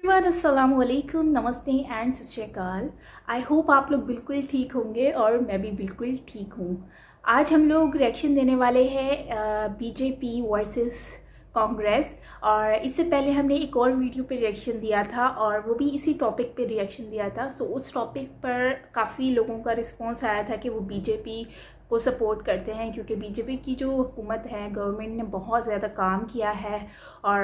Everyone अस्सलाम वालेकुम, नमस्ते एंड सत श्री अकाल। आई होप आप लोग बिल्कुल ठीक होंगे और मैं भी बिल्कुल ठीक हूँ। आज हम लोग रिएक्शन देने वाले हैं बीजेपी वर्सेस कांग्रेस। और इससे पहले हमने एक और वीडियो पे रिएक्शन दिया था और वो भी इसी टॉपिक पे रिएक्शन दिया था। सो उस टॉपिक पर काफ़ी लोगों का रिस्पांस आया था कि वो बीजेपी को सपोर्ट करते हैं, क्योंकि बीजेपी की जो हुकूमत है, गवर्नमेंट ने बहुत ज़्यादा काम किया है और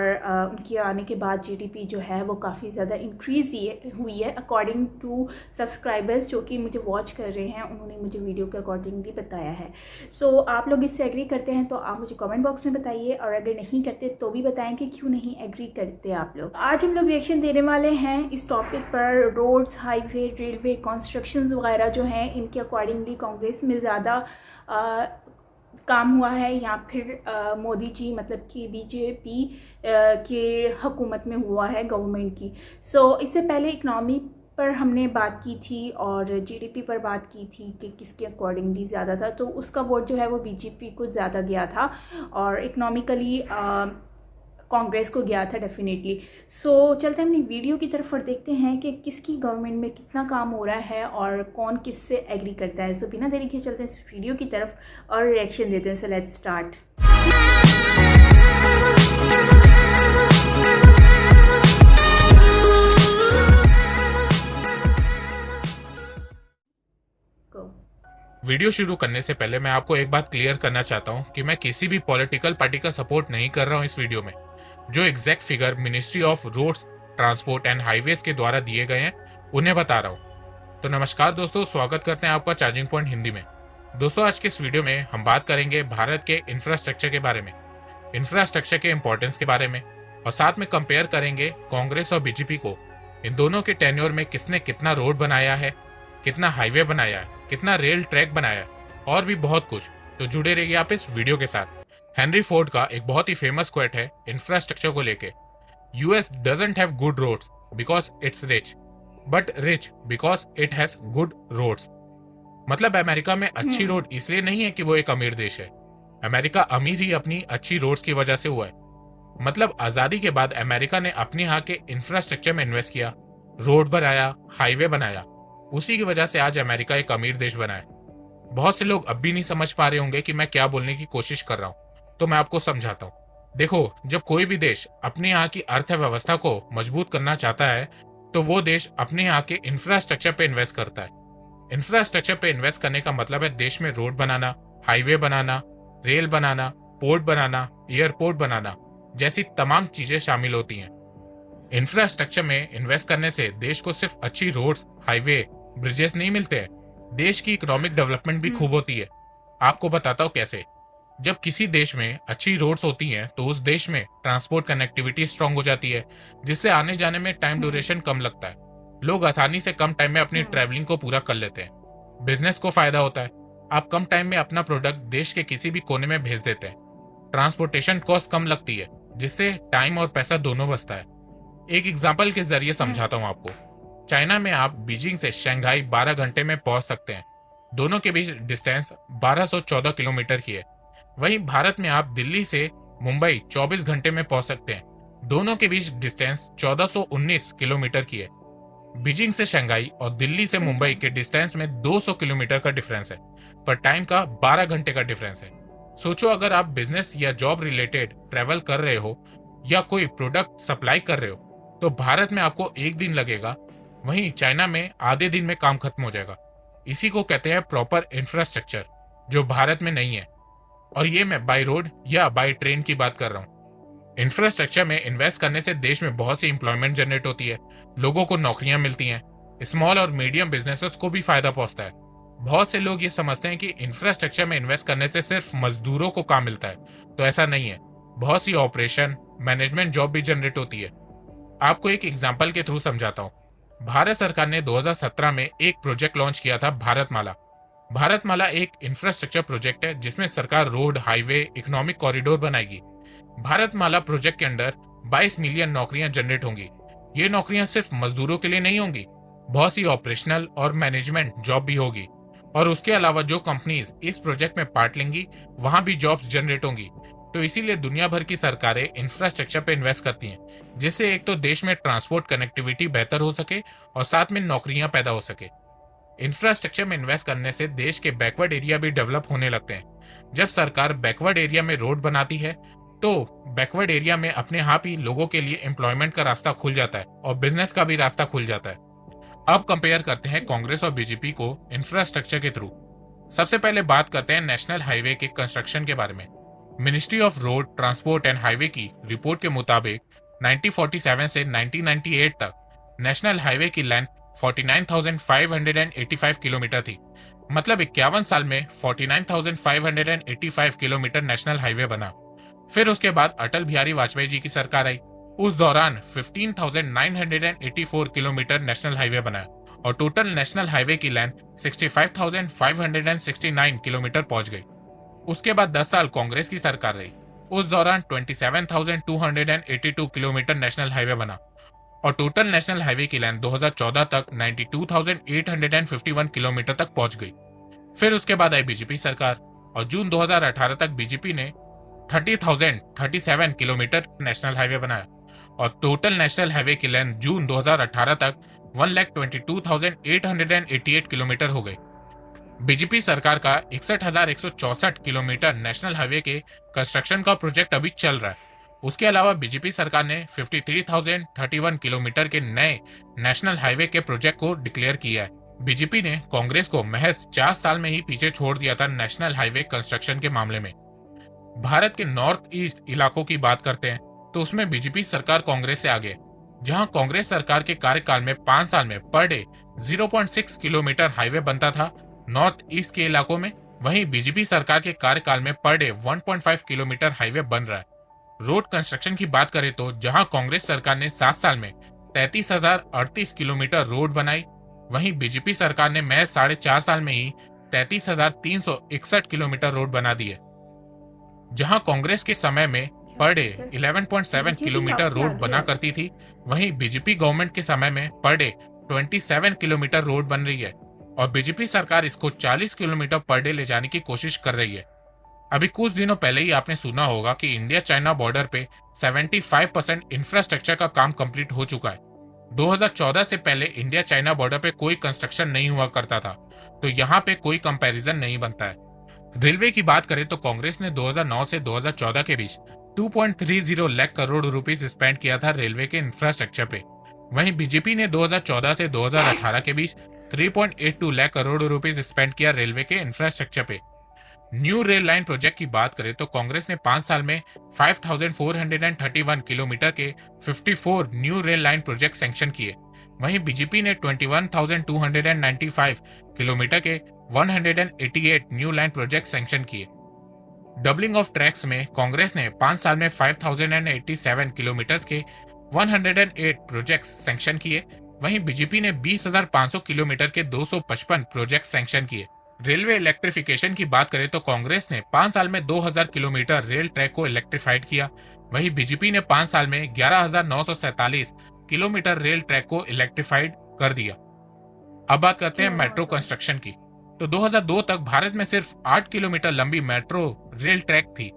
उनके आने के बाद जीडीपी जो है वो काफ़ी ज़्यादा इंक्रीज़ हुई है अकॉर्डिंग टू सब्सक्राइबर्स जो कि मुझे वॉच कर रहे हैं। उन्होंने मुझे वीडियो के अकॉर्डिंगली बताया है। सो आप लोग इससे एग्री करते हैं तो आप मुझे कमेंट बॉक्स में बताइए, और अगर नहीं करते तो भी बताएं कि क्यों नहीं एग्री करते आप लोग। आज हम लोग रिएक्शन देने वाले हैं इस टॉपिक पर। रोड्स, हाईवे, रेलवे, कंस्ट्रक्शंस वगैरह जो हैं, इनके अकॉर्डिंगली कांग्रेस में ज़्यादा काम हुआ है या फिर मोदी जी मतलब कि बीजेपी के हुकूमत में हुआ है गवर्नमेंट की। सो इससे पहले इकनॉमी पर हमने बात की थी और जीडीपी पर बात की थी कि किसके अकॉर्डिंगली ज़्यादा था, तो उसका वोट जो है वो बीजेपी को ज़्यादा गया था और इकनॉमिकली कांग्रेस को गया था डेफिनेटली। सो चलते हैं अपनी वीडियो की तरफ और देखते हैं कि किसकी गवर्नमेंट में कितना काम हो रहा है और कौन किससे एग्री करता है। सो बिना देरी के चलते हैं इस वीडियो की तरफ और रिएक्शन देते हैं। So let's start. वीडियो शुरू करने से पहले मैं आपको एक बात क्लियर करना चाहता हूं कि मैं किसी भी पॉलिटिकल पार्टी का सपोर्ट नहीं कर रहा हूं इस वीडियो में। जो exact figure ministry of roads, transport and highways के द्वारा दिए गए हैं उन्हें बता रहा हूं। तो नमस्कार दोस्तों, स्वागत करते हैं आपका चार्जिंग पॉइंट हिंदी में। दोस्तों, आज के इस वीडियो में हम बात करेंगे भारत के इंफ्रास्ट्रक्चर के बारे में, इंफ्रास्ट्रक्चर के इंपॉर्टेंस के बारे में, और साथ में कंपेयर करेंगे कांग्रेस और बीजेपी को। इन दोनों के टेन्योर में किसने कितना रोड बनाया है, कितना हाईवे बनाया है, कितना रेल ट्रैक बनाया है, और भी बहुत कुछ। तो जुड़े रहिए आप इस वीडियो के साथ। हेनरी फोर्ड का एक बहुत ही फेमस क्वेट है इंफ्रास्ट्रक्चर को लेके। US doesn't have good roads because it's rich, but rich because it has good roads. मतलब अमेरिका में अच्छी रोड इसलिए नहीं है कि वो एक अमीर देश है। अमेरिका अमीर ही अपनी अच्छी रोड्स की वजह से हुआ है। मतलब आजादी के बाद अमेरिका ने अपने यहाँ के इंफ्रास्ट्रक्चर में इन्वेस्ट किया, रोड बनाया, हाईवे बनाया। उसी की वजह से आज अमेरिका एक अमीर देश बना है। बहुत से लोग अब भी नहीं समझ पा रहे होंगे कि मैं क्या बोलने की कोशिश कर रहा हूं, तो मैं आपको समझाता हूं। देखो, जब कोई भी देश अपने यहाँ की अर्थव्यवस्था को मजबूत करना चाहता है तो वो देश अपने यहाँ के इंफ्रास्ट्रक्चर पे इन्वेस्ट करता है। इंफ्रास्ट्रक्चर पे इन्वेस्ट करने का मतलब है देश में रोड बनाना, हाईवे बनाना, रेल बनाना, पोर्ट बनाना, एयरपोर्ट बनाना जैसी तमाम चीजें शामिल होती हैं। इंफ्रास्ट्रक्चर में इन्वेस्ट करने से देश को सिर्फ अच्छी रोड्स, हाईवे, ब्रिजेस नहीं मिलते हैं, देश की इकोनॉमिक डेवलपमेंट भी खूब होती है। आपको बताता हूँ कैसे। जब किसी देश में अच्छी रोड्स होती हैं तो उस देश में ट्रांसपोर्ट कनेक्टिविटी स्ट्रांग हो जाती है, जिससे आने जाने में टाइम ड्यूरेशन कम लगता है। लोग आसानी से कम टाइम में अपनी ट्रैवलिंग को पूरा कर लेते हैं। बिजनेस को फायदा होता है, आप कम टाइम में अपना प्रोडक्ट देश के किसी भी कोने में भेज देते हैं। ट्रांसपोर्टेशन कॉस्ट कम लगती है, जिससे टाइम और पैसा दोनों बचता है। एक एग्जाम्पल के जरिए समझाता हूँ आपको। चाइना में आप बीजिंग से शंघाई 12 घंटे में पहुंच सकते हैं। दोनों के बीच डिस्टेंस 1214 किलोमीटर की है। वहीं भारत में आप दिल्ली से मुंबई 24 घंटे में पहुंच सकते हैं। दोनों के बीच डिस्टेंस 1419 किलोमीटर की है। बीजिंग से शंघाई और दिल्ली से मुंबई के डिस्टेंस में 200 किलोमीटर का डिफरेंस है, पर टाइम का 12 घंटे का डिफरेंस है। सोचो, अगर आप बिजनेस या जॉब रिलेटेड ट्रेवल कर रहे हो या कोई प्रोडक्ट सप्लाई कर रहे हो तो भारत में आपको एक दिन लगेगा, वहीं चाइना में आधे दिन में काम खत्म हो जाएगा। इसी को कहते हैं प्रॉपर इंफ्रास्ट्रक्चर, जो भारत में नहीं है। और ये मैं बाय रोड या बाय ट्रेन की बात कर रहा हूँ। इंफ्रास्ट्रक्चर में इन्वेस्ट करने से देश में बहुत सी इंप्लॉयमेंट जनरेट होती है, लोगों को नौकरियां मिलती हैं, स्मॉल और मीडियम बिजनेसेस को भी फायदा पहुंचता है। बहुत से लोग ये समझते हैं कि इंफ्रास्ट्रक्चर में इन्वेस्ट करने से सिर्फ मजदूरों को काम मिलता है, तो ऐसा नहीं है। बहुत सी ऑपरेशन, मैनेजमेंट जॉब भी जनरेट होती है। आपको एक एग्जाम्पल के थ्रू समझाता हूँ। भारत सरकार ने 2017 में एक प्रोजेक्ट लॉन्च किया था, भारतमाला। भारतमाला एक इंफ्रास्ट्रक्चर प्रोजेक्ट है जिसमें सरकार रोड, हाईवे, इकोनॉमिक कॉरिडोर बनाएगी। भारतमाला प्रोजेक्ट के अंडर 22 मिलियन नौकरियां जनरेट होंगी। ये नौकरियां सिर्फ मजदूरों के लिए नहीं होंगी, बहुत सी ऑपरेशनल और मैनेजमेंट जॉब भी होगी। और उसके अलावा जो कंपनीज इस प्रोजेक्ट में पार्ट लेंगी वहां भी जॉब्स जनरेट होंगी। तो इसीलिए दुनिया भर की सरकारें इंफ्रास्ट्रक्चर पे इन्वेस्ट करती हैं, जिससे एक तो देश में ट्रांसपोर्ट कनेक्टिविटी बेहतर हो सके और साथ में नौकरियां पैदा हो सके। इंफ्रास्ट्रक्चर में इन्वेस्ट करने से देश के बैकवर्ड एरिया भी डेवलप होने लगते हैं। जब सरकार बैकवर्ड एरिया में रोड बनाती है तो बैकवर्ड एरिया में अपने आप ही लोगों के लिए एम्प्लॉयमेंट का रास्ता खुल जाता है और बिजनेस का भी रास्ता खुल जाता है। अब कंपेयर करते हैं कांग्रेस और बीजेपी को इंफ्रास्ट्रक्चर के थ्रू। सबसे पहले बात करते हैं नेशनल हाईवे के कंस्ट्रक्शन के बारे में। Ministry of road transport and highway की रिपोर्ट के मुताबिक 1947 से 1998 तक नेशनल हाईवे की लेंथ 49,585 किलोमीटर थी। मतलब 51 साल में 49,585 किलोमीटर नेशनल हाईवे बना। फिर उसके बाद अटल बिहारी वाजपेयी जी की सरकार आई। उस दौरान 15,984 किलोमीटर नेशनल हाईवे बना और टोटल नेशनल हाईवे की लेंथ 65,569 किलोमीटर पहुंच गई। उसके बाद 10 साल कांग्रेस की सरकार रही। उस दौरान 27,282 किलोमीटर नेशनल हाईवे बना और टोटल नेशनल हाईवे की लेंथ 2014 तक 92,851 किलोमीटर तक पहुंच गई। फिर उसके बाद आई बीजेपी सरकार और जून 2018 तक बीजेपी ने 30,037 किलोमीटर नेशनल हाईवे बनाया और टोटल नेशनल हाईवे की लेंथ जून 2018 तक 1,22,888 किलोमीटर हो गई। बीजेपी सरकार का 61,164 किलोमीटर नेशनल हाईवे के कंस्ट्रक्शन का प्रोजेक्ट अभी चल रहा है। उसके अलावा बीजेपी सरकार ने 53,031 किलोमीटर के नए नेशनल हाईवे के प्रोजेक्ट को डिक्लेयर किया है। बीजेपी ने कांग्रेस को महज 4 साल में ही पीछे छोड़ दिया था नेशनल हाईवे कंस्ट्रक्शन के मामले में। भारत के नॉर्थ ईस्ट इलाकों की बात करते हैं तो उसमें बीजेपी सरकार कांग्रेस से आगे। जहां कांग्रेस सरकार के कार्यकाल में 5 साल में पर डे 0.6 किलोमीटर हाईवे बनता था नॉर्थ ईस्ट के इलाकों में, वहीं बीजेपी सरकार के कार्यकाल में पर डे 1.5 किलोमीटर हाईवे बन रहा है। रोड कंस्ट्रक्शन की बात करें तो जहां कांग्रेस सरकार ने 7 साल में 33,038 किलोमीटर रोड बनाई, वहीं बीजेपी सरकार ने महज 4.5 साल में ही 33,361 किलोमीटर रोड बना दिए। जहां कांग्रेस के समय में पर डे 11.7 किलोमीटर रोड बना करती थी, वहीं बीजेपी गवर्नमेंट के समय में पर डे 27 किलोमीटर रोड बन रही है और बीजेपी सरकार इसको 40 किलोमीटर पर डे ले जाने की कोशिश कर रही है। अभी कुछ दिनों पहले ही आपने सुना होगा कि इंडिया चाइना बॉर्डर पे 75% इंफ्रास्ट्रक्चर का काम कंप्लीट हो चुका है। 2014 से पहले इंडिया चाइना बॉर्डर पे कोई कंस्ट्रक्शन नहीं हुआ करता था, तो यहाँ पे कोई कंपैरिजन नहीं बनता है। रेलवे की बात करें तो कांग्रेस ने 2009 से 2014 के बीच 2.30 लाख करोड़ रुपीस स्पेंड किया था रेलवे के इंफ्रास्ट्रक्चर पे। वहीं बीजेपी ने 2014 से 2018 के बीच 3.82 लाख करोड़ रुपीस स्पेंड किया रेलवे के इंफ्रास्ट्रक्चर पे। न्यू रेल लाइन प्रोजेक्ट की बात करें तो कांग्रेस ने 5 साल में 5,431 किलोमीटर के 54 new rail line project sanction किए। वहीं बीजेपी ने 21,295 किलोमीटर के 188 न्यू लाइन प्रोजेक्ट सैंक्शन किए। डबलिंग ऑफ ट्रैक्स में कांग्रेस ने 5 साल में 5,087 किलोमीटर के 108 प्रोजेक्ट सैंक्शन किए। वहीं बीजेपी ने 20,500 किलोमीटर के 255 प्रोजेक्ट सैंक्शन किए। रेलवे इलेक्ट्रिफिकेशन की बात करें तो कांग्रेस ने 5 साल में 2,000 किलोमीटर रेल ट्रैक को इलेक्ट्रीफाइड किया। वहीं बीजेपी ने 5 साल में 11,947 किलोमीटर रेल ट्रैक को इलेक्ट्रीफाइड कर दिया। अब बात करते हैं मेट्रो कंस्ट्रक्शन की। तो 2002 तक भारत में सिर्फ 8 किलोमीटर लंबी मेट्रो रेल ट्रैक थी।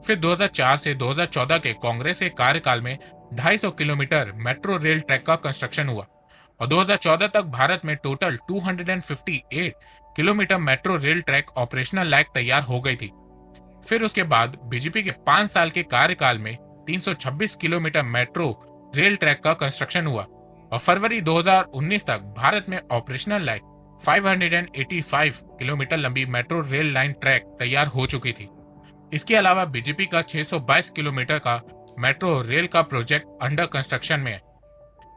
फिर 2004 से 2014 के कांग्रेस के कार्यकाल में 250 किलोमीटर मेट्रो रेल ट्रैक का कंस्ट्रक्शन हुआ और 2014 तक भारत में total 258 kilometre metro rail track operational लायक तैयार हो गई थी। फिर उसके बाद बीजेपी के 5 साल के कार्यकाल में 326 किलोमीटर मेट्रो रेल ट्रैक का कंस्ट्रक्शन हुआ और फरवरी 2019 तक भारत में ऑपरेशनल लायक 585 किलोमीटर लंबी मेट्रो रेल लाइन ट्रैक तैयार हो चुकी थी। इसके अलावा बीजेपी का 622 किलोमीटर का मेट्रो रेल का प्रोजेक्ट अंडर कंस्ट्रक्शन में है।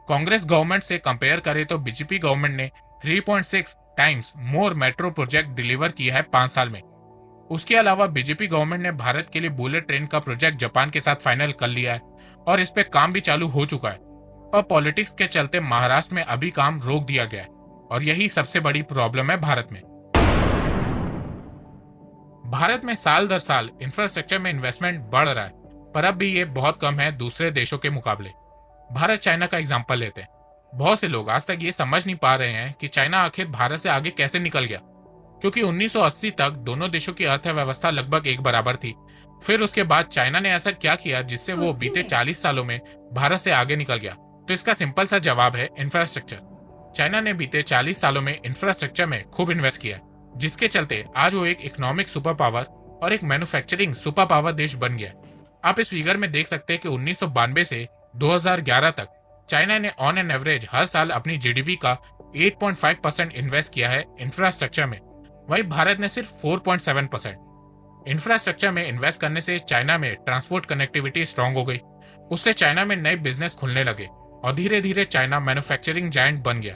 कांग्रेस गवर्नमेंट से कंपेयर करें तो बीजेपी गवर्नमेंट ने 3.6 times more metro project deliver किया है 5 साल में। उसके अलावा बीजेपी गवर्नमेंट ने भारत के लिए बुलेट ट्रेन का प्रोजेक्ट जापान के साथ फाइनल कर लिया है और इस पे काम भी चालू हो चुका है, पर पॉलिटिक्स के चलते महाराष्ट्र में अभी काम रोक दिया गया है और यही सबसे बड़ी प्रॉब्लम है भारत में। भारत में साल दर साल इंफ्रास्ट्रक्चर में इन्वेस्टमेंट बढ़ रहा है, पर अब भी ये बहुत कम है दूसरे देशों के मुकाबले। भारत चाइना का एग्जांपल लेते हैं। बहुत से लोग आज तक ये समझ नहीं पा रहे हैं कि चाइना आखिर भारत से आगे कैसे निकल गया, क्योंकि 1980 तक दोनों देशों की अर्थव्यवस्था लगभग एक बराबर थी। फिर उसके बाद चाइना ने ऐसा क्या किया जिससे वो बीते 40 सालों में भारत से आगे निकल गया? तो इसका सिंपल सा जवाब है इंफ्रास्ट्रक्चर। चाइना ने बीते 40 सालों में इंफ्रास्ट्रक्चर में खूब इन्वेस्ट किया, जिसके चलते आज वो एक इकोनॉमिक सुपर पावर और एक मैन्युफैक्चरिंग सुपर पावर देश बन गया। आप इस फिगर में देख सकते हैं कि 1992 से 2011 तक चाइना ने ऑन एन एवरेज हर साल अपनी जीडीपी का 8.5% इन्वेस्ट किया है इंफ्रास्ट्रक्चर में, वहीं भारत ने सिर्फ 4.7%। इंफ्रास्ट्रक्चर में इन्वेस्ट करने से चाइना में ट्रांसपोर्ट कनेक्टिविटी स्ट्रांग हो गई, उससे चाइना में नए बिजनेस खुलने लगे और धीरे धीरे चाइना मैन्युफैक्चरिंग जायंट बन गया।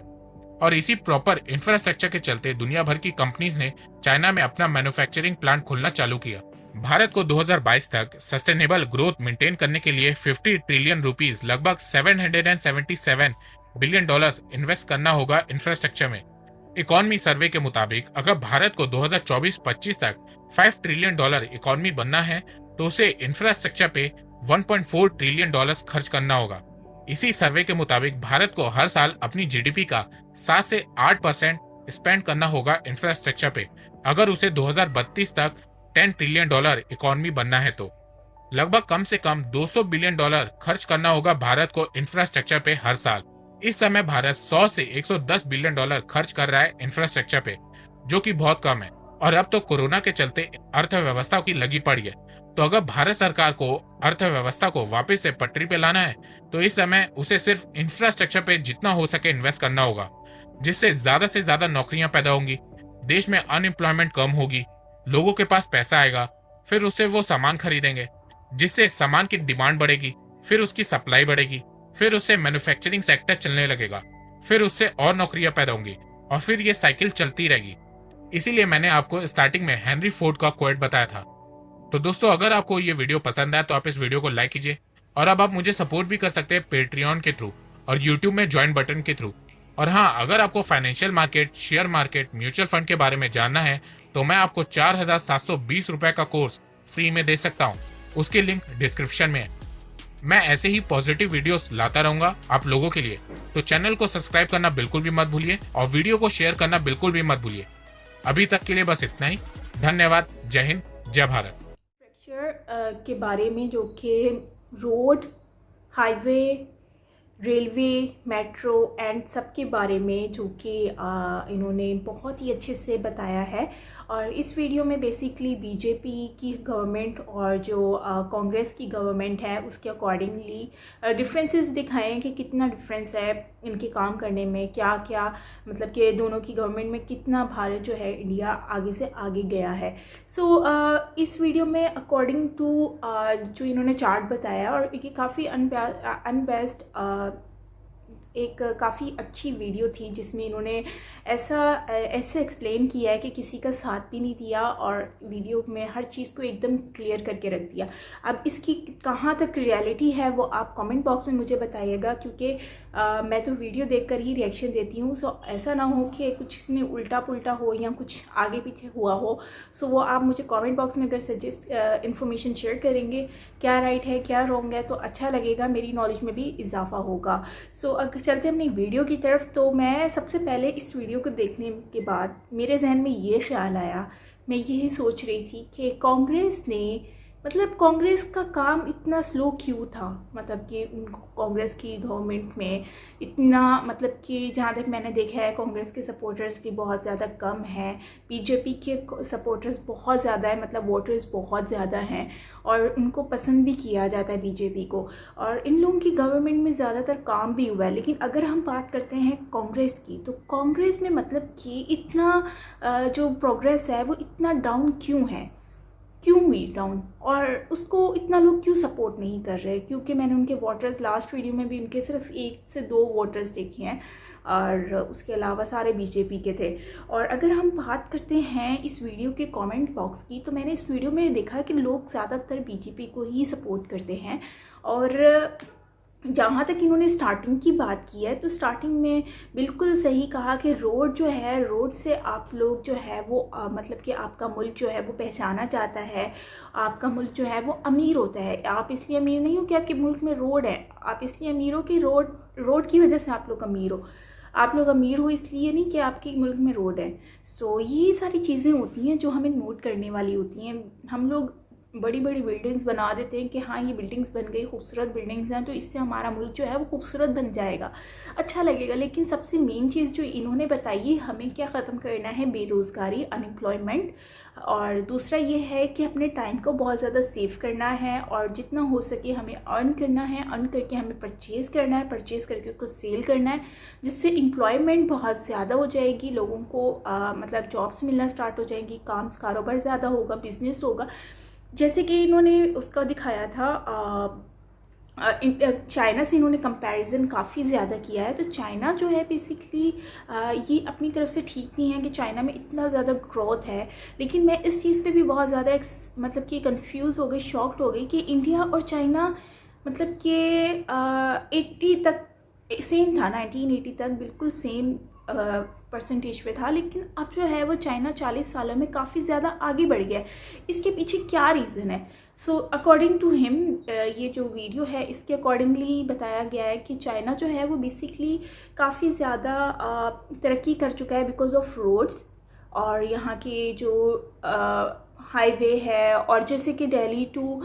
और इसी प्रॉपर इंफ्रास्ट्रक्चर के चलते दुनिया भर की कंपनीज ने चाइना में अपना मैन्युफैक्चरिंग प्लांट खोलना चालू किया। भारत को 2022 तक सस्टेनेबल ग्रोथ मेंटेन करने के लिए 50 ट्रिलियन रुपीस लगभग $777 बिलियन इन्वेस्ट करना होगा इंफ्रास्ट्रक्चर में। इकोनॉमी सर्वे के मुताबिक अगर भारत को 2024-25 तक $5 ट्रिलियन इकोनॉमी बनना है तो उसे इंफ्रास्ट्रक्चर पे $1.4 ट्रिलियन खर्च करना होगा। इसी सर्वे के मुताबिक भारत को हर साल अपनी जीडीपी का 7 से 8% स्पेंड करना होगा इंफ्रास्ट्रक्चर पे, अगर उसे 2032 तक $10 ट्रिलियन इकोनॉमी बनना है तो लगभग कम से कम $200 बिलियन खर्च करना होगा भारत को इंफ्रास्ट्रक्चर पे हर साल। इस समय भारत 100 से 110 बिलियन खर्च कर रहा है इंफ्रास्ट्रक्चर पे, जो कि बहुत कम है। और अब तो कोरोना के चलते अर्थव्यवस्था की लगी पड़ी है, तो अगर भारत सरकार को अर्थव्यवस्था को वापस से पटरी पे लाना है तो इस समय उसे सिर्फ इंफ्रास्ट्रक्चर पे जितना हो सके इन्वेस्ट करना होगा, जिससे से ज्यादा नौकरियां पैदा होंगी, देश में अनएम्प्लॉयमेंट कम होगी, लोगों के पास पैसा आएगा, फिर उससे वो सामान खरीदेंगे, जिससे सामान की डिमांड बढ़ेगी, फिर उसकी सप्लाई बढ़ेगी, फिर उससे मैन्युफैक्चरिंग सेक्टर चलने लगेगा, फिर उससे और नौकरियां पैदा होंगी और फिर ये साइकिल चलती रहेगी। इसीलिए मैंने आपको स्टार्टिंग में हेनरी फोर्ड का कोट बताया था। तो दोस्तों, अगर आपको ये वीडियो पसंद आया तो आप इस वीडियो को लाइक कीजिए, और अब आप मुझे सपोर्ट भी कर सकते हैं पेट्रियन के थ्रू और यूट्यूब में ज्वाइन बटन के थ्रू। और हाँ, अगर आपको financial market, share market, mutual fund के बारे में जानना है तो मैं आपको 4,720 रुपए का कोर्स फ्री में दे सकता हूँ, उसकी लिंक डिस्क्रिप्शन में है। मैं ऐसे ही पॉजिटिव वीडियोस लाता रहूंगा आप लोगों के लिए, तो चैनल को सब्सक्राइब करना बिल्कुल भी मत भूलिए और वीडियो को शेयर करना बिल्कुल भी मत भूलिए। अभी तक के लिए बस इतना ही। धन्यवाद। जय हिंद, जय भारत। इंफ्रास्ट्रक्चर के बारे में जो कि road, highway, railway, metro and सब के बारे में जो कि इन्होंने बहुत ही अच्छे से बताया है। और इस वीडियो में बेसिकली बीजेपी की गवर्नमेंट और जो कांग्रेस की गवर्नमेंट है उसके अकॉर्डिंगली डिफरेंसेस दिखाए हैं कि कितना डिफरेंस है इनके काम करने में, क्या क्या मतलब कि दोनों की गवर्नमेंट में कितना भारत जो है इंडिया आगे से आगे गया है। सो इस वीडियो में अकॉर्डिंग टू जो इन्होंने चार्ट बताया, और ये काफ़ी अनबेस्ड एक काफ़ी अच्छी वीडियो थी जिसमें इन्होंने ऐसे एक्सप्लेन किया है कि किसी का साथ भी नहीं दिया और वीडियो में हर चीज़ को एकदम क्लियर करके रख दिया। अब इसकी कहाँ तक रियलिटी है वो आप कमेंट बॉक्स में मुझे बताइएगा, क्योंकि मैं तो वीडियो देखकर ही रिएक्शन देती हूँ। सो ऐसा ना हो कि कुछ इसमें उल्टा पुल्टा हो या कुछ आगे पीछे हुआ हो। सो वो आप मुझे कमेंट बॉक्स में अगर सजेस्ट इन्फॉर्मेशन शेयर करेंगे क्या राइट है क्या रॉन्ग है तो अच्छा लगेगा, मेरी नॉलेज में भी इजाफा होगा। सो अगर चलते अपनी वीडियो की तरफ, तो मैं सबसे पहले इस वीडियो को देखने के बाद मेरे जहन में ये ख्याल आया, मैं यही सोच रही थी कि कांग्रेस ने मतलब कांग्रेस का काम इतना स्लो क्यों था, मतलब कि कांग्रेस की गवर्नमेंट में इतना मतलब कि जहाँ तक मैंने देखा है कांग्रेस के सपोर्टर्स भी बहुत ज़्यादा कम हैं, बीजेपी के सपोर्टर्स बहुत ज़्यादा है, मतलब वोटर्स बहुत ज़्यादा हैं और उनको पसंद भी किया जाता है बीजेपी को, और इन लोगों की गवर्नमेंट में ज़्यादातर काम भी हुआ है। लेकिन अगर हम बात करते हैं कांग्रेस की, तो कांग्रेस में मतलब कि इतना जो प्रोग्रेस है वो इतना डाउन क्यों है, क्यों हुई डाउन, और उसको इतना लोग क्यों सपोर्ट नहीं कर रहे? क्योंकि मैंने उनके वोटर्स लास्ट वीडियो में भी उनके सिर्फ 1 से 2 वोटर्स देखे हैं और उसके अलावा सारे बीजेपी के थे। और अगर हम बात करते हैं इस वीडियो के कमेंट बॉक्स की, तो मैंने इस वीडियो में देखा कि लोग ज़्यादातर बीजेपी को ही सपोर्ट करते हैं। और जहाँ तक इन्होंने स्टार्टिंग की बात की है, तो स्टार्टिंग में बिल्कुल सही कहा कि रोड जो है, रोड से आप लोग जो है वो मतलब कि आपका मुल्क जो है वो पहचाना जाता है, आपका मुल्क जो है वो अमीर होता है। आप इसलिए अमीर नहीं हो कि आपके मुल्क में रोड है, आप इसलिए अमीर हो कि रोड की वजह से आप लोग अमीर हो। आप लोग अमीर हो इसलिए नहीं कि आपके मुल्क में रोड है। सो ये सारी चीज़ें होती हैं जो हमें नोट करने वाली होती हैं। हम लोग बड़ी बड़ी बिल्डिंग्स बना देते हैं कि हाँ ये बिल्डिंग्स बन गई, खूबसूरत बिल्डिंग्स हैं, तो इससे हमारा मुल्क जो है वो खूबसूरत बन जाएगा, अच्छा लगेगा। लेकिन सबसे मेन चीज़ जो इन्होंने बताई, हमें क्या ख़त्म करना है, बेरोज़गारी, अनएम्प्लॉयमेंट। और दूसरा ये है कि अपने टाइम को बहुत ज़्यादा सेव करना है और जितना हो सके हमें अर्न करना है, अर्न करके हमें परचेज़ करना है, परचेज़ करके उसको सेल करना है, जिससे एम्प्लॉयमेंट बहुत ज़्यादा हो जाएगी, लोगों को मतलब जॉब्स मिलना स्टार्ट हो जाएंगी, काम कारोबार ज़्यादा होगा, बिजनेस होगा। जैसे कि इन्होंने उसका दिखाया था चाइना से, इन्होंने कंपैरिजन काफ़ी ज़्यादा किया है। तो चाइना जो है बेसिकली ये अपनी तरफ से ठीक नहीं है कि चाइना में इतना ज़्यादा ग्रोथ है, लेकिन मैं इस चीज़ पे भी बहुत ज़्यादा मतलब कि कंफ्यूज हो गई, शॉक्ड हो गई कि इंडिया और चाइना मतलब कि 80 तक सेम था, 1980 तक बिल्कुल सेम परसेंटेज पे था, लेकिन अब जो है वो चाइना 40 सालों में काफ़ी ज़्यादा आगे बढ़ गया है। इसके पीछे क्या रीज़न है? सो अकॉर्डिंग टू हिम, ये जो वीडियो है इसके अकॉर्डिंगली बताया गया है कि चाइना जो है वो बेसिकली काफ़ी ज़्यादा तरक्की कर चुका है बिकॉज ऑफ रोड्स और यहाँ के जो हाईवे है, और जैसे कि दिल्ली टू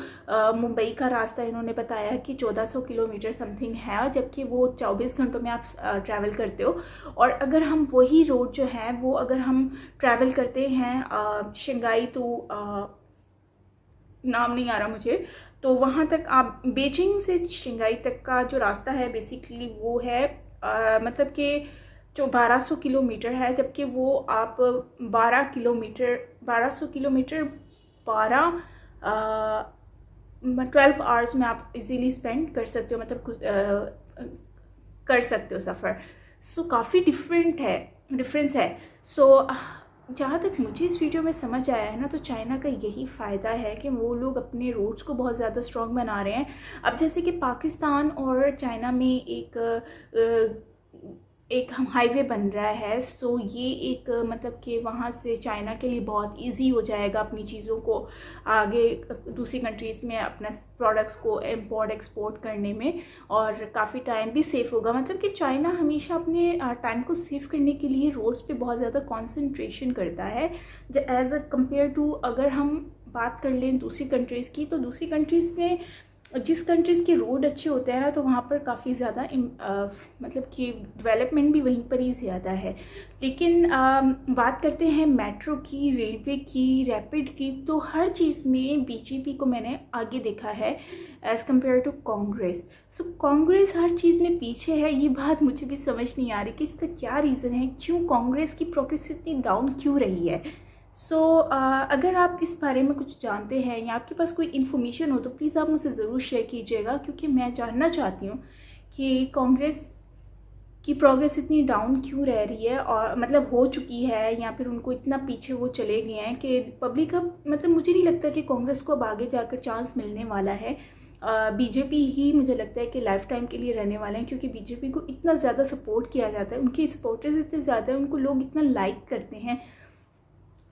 मुंबई का रास्ता इन्होंने बताया कि 1400 किलोमीटर समथिंग है, जबकि वो 24 घंटों में आप ट्रैवल करते हो। और अगर हम वही रोड जो है वो अगर हम ट्रैवल करते हैं शंघाई टू नाम नहीं आ रहा मुझे, तो वहाँ तक आप बेजिंग से शंघाई तक का जो रास्ता है बेसिकली वो है मतलब कि जो 1200 किलोमीटर है, जबकि वो आप 1200 किलोमीटर 12 आवर्स में आप इजीली स्पेंड कर सकते हो, मतलब कर सकते हो सफ़र। सो काफ़ी डिफरेंस है। सो जहाँ तक मुझे इस वीडियो में समझ आया है ना, तो चाइना का यही फ़ायदा है कि वो लोग अपने रोड्स को बहुत ज़्यादा स्ट्रॉन्ग बना रहे हैं। अब जैसे कि पाकिस्तान और चाइना में एक हाईवे बन रहा है, सो ये एक मतलब कि वहाँ से चाइना के लिए बहुत इजी हो जाएगा अपनी चीज़ों को आगे दूसरी कंट्रीज़ में अपना प्रोडक्ट्स को इंपोर्ट एक्सपोर्ट करने में, और काफ़ी टाइम भी सेव होगा। मतलब कि चाइना हमेशा अपने टाइम को सेव करने के लिए रोड्स पे बहुत ज़्यादा कंसंट्रेशन करता है एज अ कम्पेयर टू, अगर हम बात कर लें दूसरी कंट्रीज़ की, तो दूसरी कंट्रीज़ में जिस कंट्रीज़ के रोड अच्छे होते हैं ना, तो वहाँ पर काफ़ी ज़्यादा मतलब कि डेवलपमेंट भी वहीं पर ही ज़्यादा है। लेकिन बात करते हैं मेट्रो की, रेलवे की, रैपिड की, तो हर चीज़ में बीजेपी को मैंने आगे देखा है एज़ कम्पेयर टू कांग्रेस। सो कांग्रेस हर चीज़ में पीछे है, ये बात मुझे भी समझ नहीं आ रही कि इसका क्या रीज़न है, क्यों कांग्रेस की प्रोग्रेस इतनी डाउन क्यों रही है। सो अगर आप इस बारे में कुछ जानते हैं या आपके पास कोई इन्फॉर्मेशन हो तो प्लीज़ आप मुझसे ज़रूर शेयर कीजिएगा, क्योंकि मैं जानना चाहती हूँ कि कांग्रेस की प्रोग्रेस इतनी डाउन क्यों रह रही है, और मतलब हो चुकी है या फिर उनको इतना पीछे वो चले गए हैं कि पब्लिक अब, मतलब मुझे नहीं लगता कि कांग्रेस को अब आगे जाकर चांस मिलने वाला है। बीजेपी ही मुझे लगता है कि लाइफ टाइम के लिए रहने वाले हैं, क्योंकि बीजेपी को इतना ज़्यादा सपोर्ट किया जाता है, उनके सपोर्टर्स इतने ज़्यादा हैं, उनको लोग इतना लाइक करते हैं,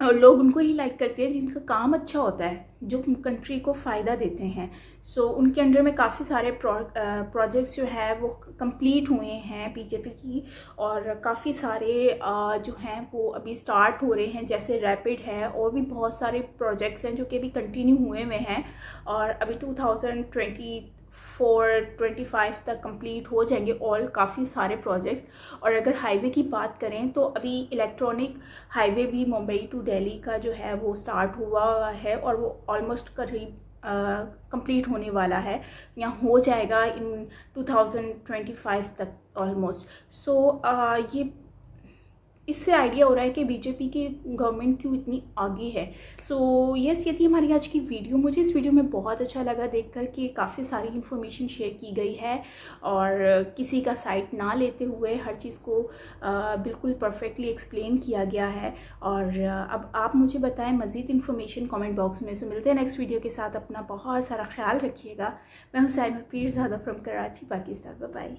और लोग उनको ही लाइक करते हैं जिनका काम अच्छा होता है, जो कंट्री को फ़ायदा देते हैं। सो उनके अंडर में काफ़ी सारे प्रोजेक्ट्स जो है वो कंप्लीट हुए हैं बीजेपी की, और काफ़ी सारे जो हैं वो अभी स्टार्ट हो रहे हैं, जैसे रैपिड है, और भी बहुत सारे प्रोजेक्ट्स हैं जो कि अभी कंटिन्यू हुए हैं, और अभी 2024-25 तक कंप्लीट हो जाएंगे ऑल काफ़ी सारे प्रोजेक्ट्स। और अगर हाईवे की बात करें तो अभी इलेक्ट्रॉनिक हाईवे भी मुंबई टू दिल्ली का जो है वो स्टार्ट हुआ है, और वो ऑलमोस्ट करीब कंप्लीट होने वाला है, या हो जाएगा इन 2025 तक ऑलमोस्ट। सो ये इससे आइडिया हो रहा है कि बीजेपी की गवर्नमेंट क्यों इतनी आगे है। सो यस, ये थी हमारी आज की वीडियो। मुझे इस वीडियो में बहुत अच्छा लगा देखकर कि काफ़ी सारी इन्फॉर्मेशन शेयर की गई है, और किसी का साइड ना लेते हुए हर चीज़ को बिल्कुल परफेक्टली एक्सप्लेन किया गया है। और अब आप मुझे बताएं मज़ीद इन्फॉर्मेशन कमेंट बॉक्स में। सो मिलते हैं नेक्स्ट वीडियो के साथ। अपना बहुत सारा ख्याल रखिएगा। मैं हूं Saima Peerzada from Karachi, Pakistan. Bye bye.